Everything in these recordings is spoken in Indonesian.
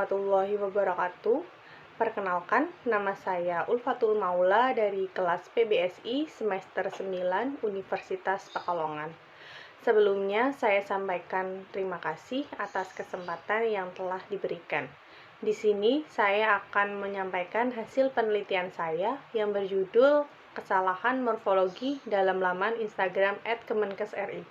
warahmatullahi wabarakatuh. Perkenalkan, nama saya Ulfatul Maula dari kelas PBSI semester 9 Universitas Pekalongan. Sebelumnya, saya sampaikan terima kasih atas kesempatan yang telah diberikan. Di sini, saya akan menyampaikan hasil penelitian saya yang berjudul Kesalahan Morfologi dalam laman Instagram @kemenkesri.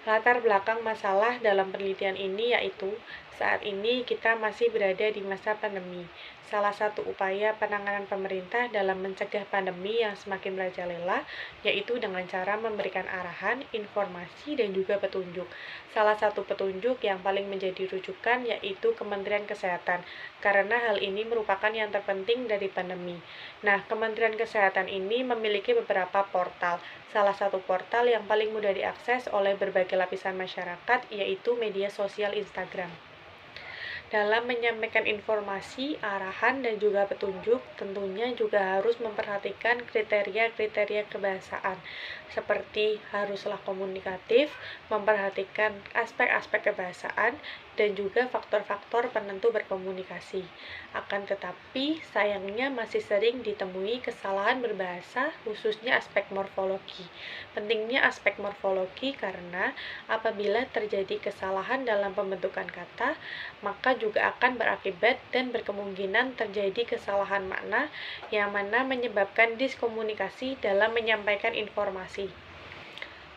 Latar belakang masalah dalam penelitian ini yaitu saat ini kita masih berada di masa pandemi. Salah satu upaya penanganan pemerintah dalam mencegah pandemi yang semakin merajalela yaitu dengan cara memberikan arahan, informasi, dan juga petunjuk. Salah satu petunjuk yang paling menjadi rujukan yaitu Kementerian Kesehatan, karena hal ini merupakan yang terpenting dari pandemi. Nah, Kementerian Kesehatan ini memiliki beberapa portal. Salah satu portal yang paling mudah diakses oleh berbagai lapisan masyarakat yaitu media sosial Instagram. Dalam menyampaikan informasi, arahan, dan juga petunjuk, tentunya juga harus memperhatikan kriteria-kriteria kebahasaan, seperti haruslah komunikatif, memperhatikan aspek-aspek kebahasaan, dan juga faktor-faktor penentu berkomunikasi. Akan tetapi, sayangnya masih sering ditemui kesalahan berbahasa, khususnya aspek morfologi. Pentingnya aspek morfologi karena apabila terjadi kesalahan dalam pembentukan kata, maka juga akan berakibat dan berkemungkinan terjadi kesalahan makna yang mana menyebabkan diskomunikasi dalam menyampaikan informasi.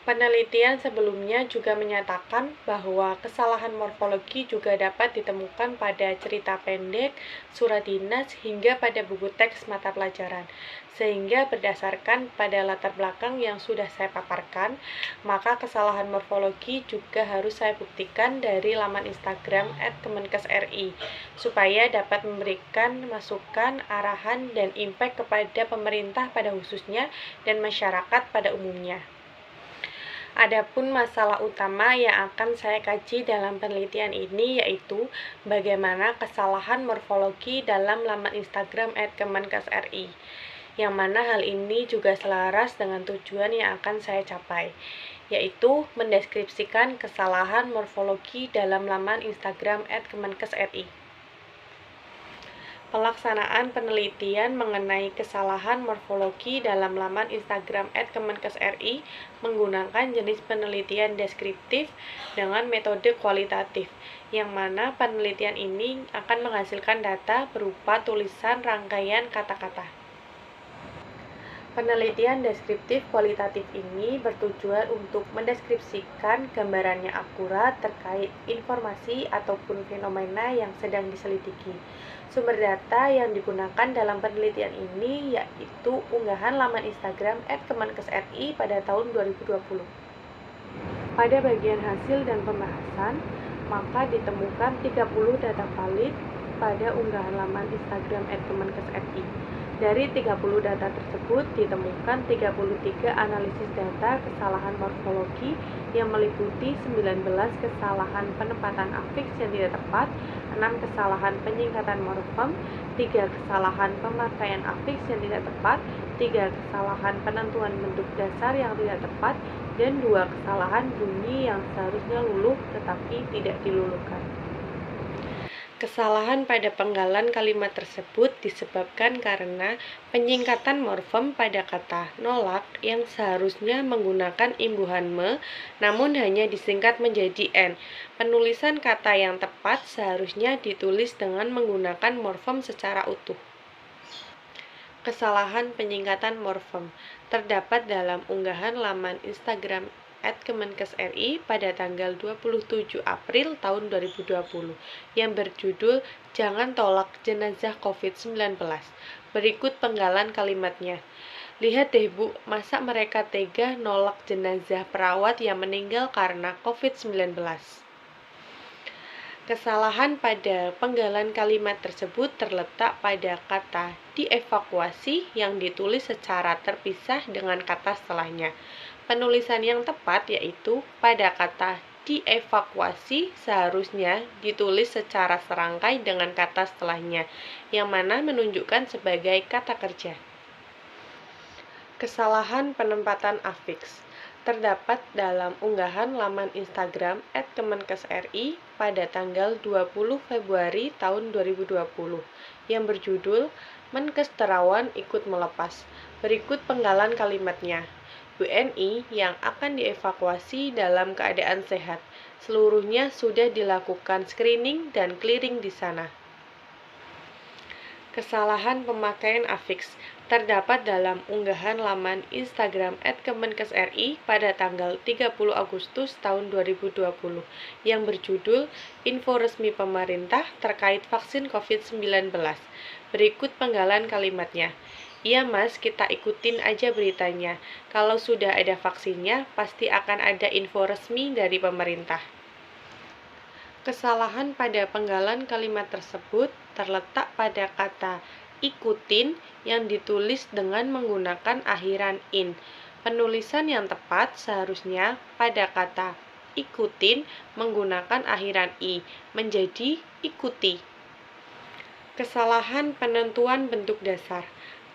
Penelitian sebelumnya juga menyatakan bahwa kesalahan morfologi juga dapat ditemukan pada cerita pendek, surat dinas, hingga pada buku teks mata pelajaran. Sehingga berdasarkan pada latar belakang yang sudah saya paparkan, maka kesalahan morfologi juga harus saya buktikan dari laman Instagram @kemenkesri, supaya dapat memberikan masukan, arahan, dan impact kepada pemerintah pada khususnya dan masyarakat pada umumnya. Adapun masalah utama yang akan saya kaji dalam penelitian ini yaitu bagaimana kesalahan morfologi dalam laman Instagram @kemenkesri, yang mana hal ini juga selaras dengan tujuan yang akan saya capai, yaitu mendeskripsikan kesalahan morfologi dalam laman Instagram @kemenkesri. Pelaksanaan penelitian mengenai kesalahan morfologi dalam laman Instagram @kemenkesri menggunakan jenis penelitian deskriptif dengan metode kualitatif, yang mana penelitian ini akan menghasilkan data berupa tulisan rangkaian kata-kata. Penelitian deskriptif kualitatif ini bertujuan untuk mendeskripsikan gambarannya akurat terkait informasi ataupun fenomena yang sedang diselidiki. Sumber data yang digunakan dalam penelitian ini yaitu unggahan laman Instagram @kemenkesri pada tahun 2020. Pada bagian hasil dan pembahasan, maka ditemukan 30 data valid pada unggahan laman Instagram @kemenkesri. Dari 30 data tersebut ditemukan 33 analisis data kesalahan morfologi yang meliputi 19 kesalahan penempatan afiks yang tidak tepat, 6 kesalahan penyingkatan morfem, 3 kesalahan pemakaian afiks yang tidak tepat, 3 kesalahan penentuan bentuk dasar yang tidak tepat, dan 2 kesalahan bunyi yang seharusnya luluh tetapi tidak diluluhkan. Kesalahan pada penggalan kalimat tersebut disebabkan karena penyingkatan morfem pada kata nolak yang seharusnya menggunakan imbuhan me, namun hanya disingkat menjadi n. Penulisan kata yang tepat seharusnya ditulis dengan menggunakan morfem secara utuh. Kesalahan penyingkatan morfem terdapat dalam unggahan laman Instagram @kemenkesri pada tanggal 27 April tahun 2020 yang berjudul Jangan Tolak Jenazah COVID-19. Berikut penggalan kalimatnya. Lihat deh Bu, masa mereka tega nolak jenazah perawat yang meninggal karena COVID-19. Kesalahan pada penggalan kalimat tersebut terletak pada kata dievakuasi yang ditulis secara terpisah dengan kata setelahnya. Penulisan yang tepat yaitu pada kata dievakuasi seharusnya ditulis secara serangkai dengan kata setelahnya, yang mana menunjukkan sebagai kata kerja. Kesalahan penempatan afiks terdapat dalam unggahan laman Instagram @kemenkesri pada tanggal 20 Februari tahun 2020 yang berjudul Menkes Terawan ikut melepas. Berikut penggalan kalimatnya. WNI yang akan dievakuasi dalam keadaan sehat. Seluruhnya sudah dilakukan screening dan clearing di sana. Kesalahan pemakaian afiks terdapat dalam unggahan laman Instagram @kemenkesri pada tanggal 30 Agustus tahun 2020 yang berjudul Info Resmi Pemerintah Terkait Vaksin COVID-19. Berikut penggalan kalimatnya. Iya mas, kita ikutin aja beritanya. Kalau sudah ada vaksinnya, pasti akan ada info resmi dari pemerintah. Kesalahan pada penggalan kalimat tersebut terletak pada kata ikutin yang ditulis dengan menggunakan akhiran in. Penulisan yang tepat seharusnya pada kata ikutin menggunakan akhiran i, menjadi ikuti. Kesalahan penentuan bentuk dasar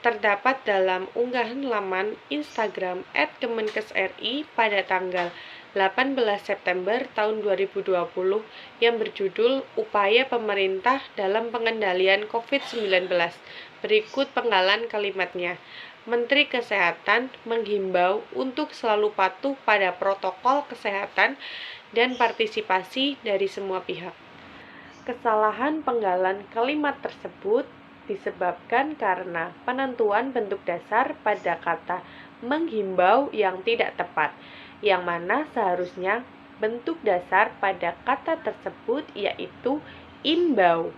terdapat dalam unggahan laman Instagram @kemenkesri pada tanggal 18 September tahun 2020 yang berjudul Upaya Pemerintah dalam Pengendalian COVID-19. Berikut penggalan kalimatnya. Menteri Kesehatan menghimbau untuk selalu patuh pada protokol kesehatan dan partisipasi dari semua pihak. Kesalahan penggalan kalimat tersebut disebabkan karena penentuan bentuk dasar pada kata menghimbau yang tidak tepat, yang mana seharusnya bentuk dasar pada kata tersebut yaitu imbau.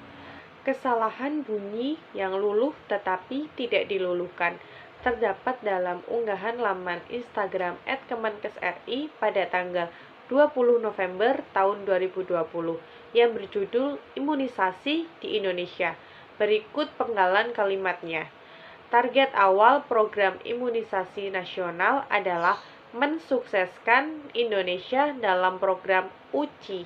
Kesalahan bunyi yang luluh tetapi tidak diluluhkan terdapat dalam unggahan laman Instagram @kemenkesri pada tanggal 20 November tahun 2020 yang berjudul Imunisasi di Indonesia. Berikut penggalan kalimatnya. Target awal program imunisasi nasional adalah mensukseskan Indonesia dalam program UCI.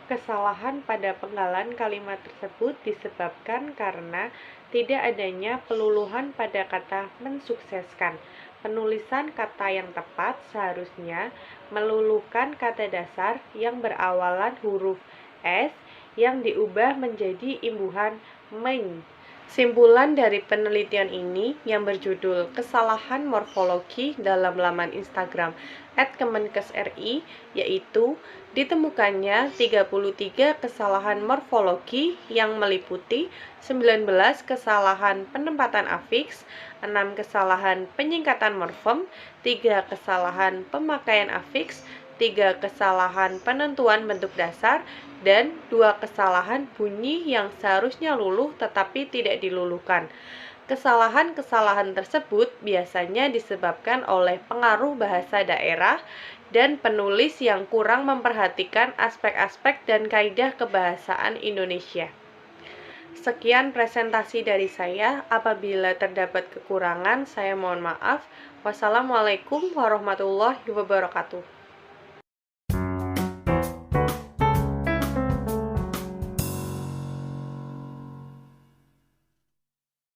Kesalahan pada penggalan kalimat tersebut disebabkan karena tidak adanya peluluhan pada kata mensukseskan. Penulisan kata yang tepat seharusnya meluluhkan kata dasar yang berawalan huruf S yang diubah menjadi imbuhan meng. Simpulan dari penelitian ini yang berjudul Kesalahan Morfologi dalam laman Instagram @kemenkesri yaitu ditemukannya 33 kesalahan morfologi yang meliputi 19 kesalahan penempatan afiks, 6 kesalahan penyingkatan morfem, 3 kesalahan pemakaian afiks, 3 kesalahan penentuan bentuk dasar, dan 2 kesalahan bunyi yang seharusnya luluh tetapi tidak diluluhkan. Kesalahan-kesalahan tersebut biasanya disebabkan oleh pengaruh bahasa daerah dan penulis yang kurang memperhatikan aspek-aspek dan kaidah kebahasaan Indonesia. Sekian presentasi dari saya. Apabila terdapat kekurangan, saya mohon maaf. Wassalamualaikum warahmatullahi wabarakatuh.